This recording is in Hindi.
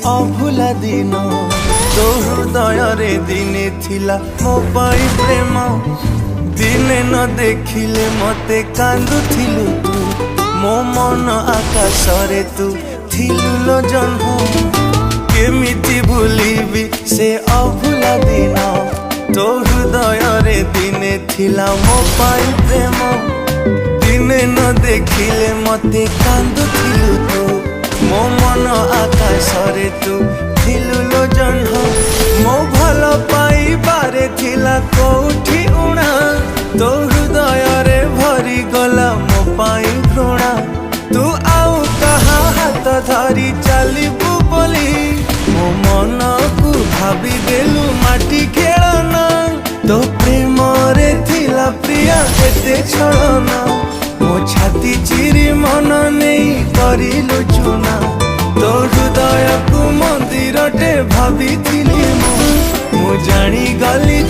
अभुला दिन तो हृदय रे दिने थिला मो पाई प्रेम दिने न देखिले मते कांदुथिलु तू मो मन आकाश रे तू थिलु लो जन्म केमिति भूलिबी से अभुला दिन तो हृदय रे दिने थिला मो पाई प्रेम दिने न देखिले मते कांदुथिलु तू मो मन आकाश रे तू थिलु लो जन्म मो भल पाई बारे थिला कोठी उणा तो हृदय रे भरी गला मो पाई घृणा तू आउ कहा हाथ धरी चलिबू बोली मो मन को भाभी देलु माटी खेलना तो प्रेम रे थिला प्रिया एते छलना मो छाती चिरी मन नहीं करिलु चुना तो हृदय को मंदिर टे भाभी मु जानी गली